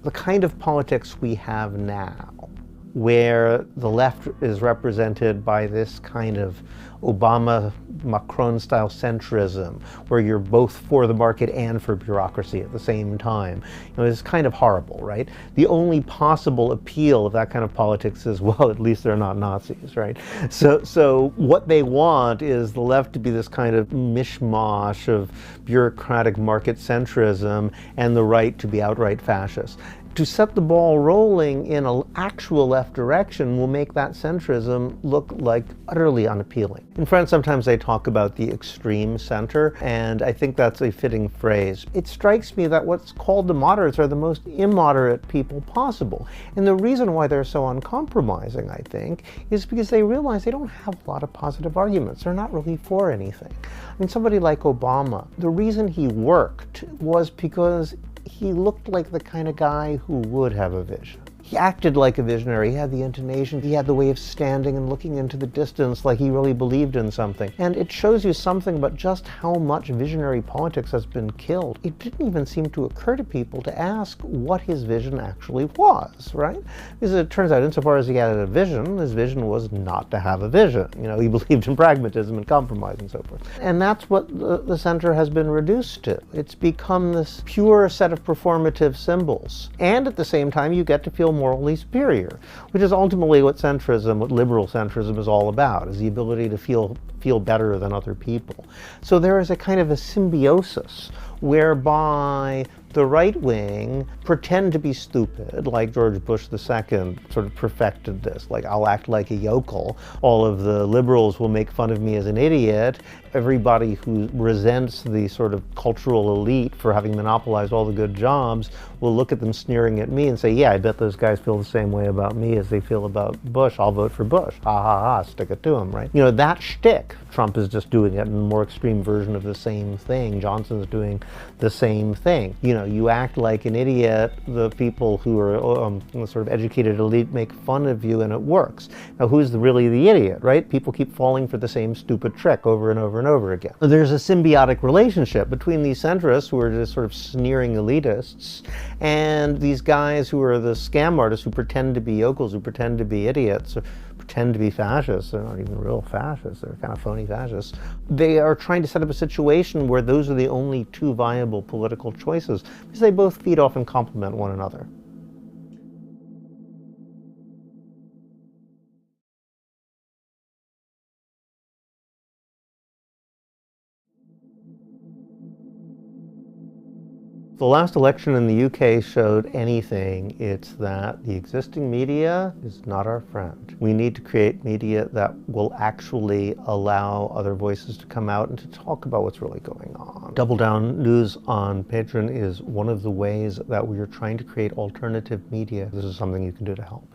the kind of politics we have now, where the left is represented by this kind of Obama-Macron-style centrism, where you're both for the market and for bureaucracy at the same time, is kind of horrible, right? The only possible appeal of that kind of politics is, well, at least they're not Nazis, right? So what they want is the left to be this kind of mishmash of bureaucratic market centrism, and the right to be outright fascist. To set the ball rolling in an actual left direction will make that centrism look like utterly unappealing. In France, sometimes they talk about the extreme center, and I think that's a fitting phrase. It strikes me that what's called the moderates are the most immoderate people possible. And the reason why they're so uncompromising, I think, is because they realize they don't have a lot of positive arguments. They're not really for anything. I mean, somebody like Obama, the reason he worked was because he looked like the kind of guy who would have a vision. He acted like a visionary. He had the intonation. He had the way of standing and looking into the distance like he really believed in something. And it shows you something about just how much visionary politics has been killed. It didn't even seem to occur to people to ask what his vision actually was, right? Because it turns out, insofar as he had a vision, his vision was not to have a vision. He believed in pragmatism and compromise and so forth. And that's what the center has been reduced to. It's become this pure set of performative symbols. And at the same time, you get to feel morally superior, which is ultimately what centrism, what liberal centrism is all about, is the ability to feel better than other people. So there is a kind of a symbiosis whereby the right wing pretend to be stupid, like George Bush II sort of perfected this, like I'll act like a yokel. All of the liberals will make fun of me as an idiot. Everybody who resents the sort of cultural elite for having monopolized all the good jobs will look at them sneering at me and say, yeah, I bet those guys feel the same way about me as they feel about Bush. I'll vote for Bush. Ha ha ha, stick it to him, right? That shtick, Trump is just doing it in a more extreme version of the same thing. Johnson's doing the same thing. You act like an idiot, the people who are the sort of educated elite make fun of you, and it works. Now, who's really the idiot, right? People keep falling for the same stupid trick over and over and over again. There's a symbiotic relationship between these centrists, who are just sort of sneering elitists, and these guys who are the scam artists who pretend to be yokels, who pretend to be idiots, or pretend to be fascists. They're not even real fascists. They're kind of phony fascists. They are trying to set up a situation where those are the only two viable political choices, because they both feed off and complement one another. The last election in the UK showed anything, it's that the existing media is not our friend. We need to create media that will actually allow other voices to come out and to talk about what's really going on. Double Down News on Patreon is one of the ways that we are trying to create alternative media. This is something you can do to help.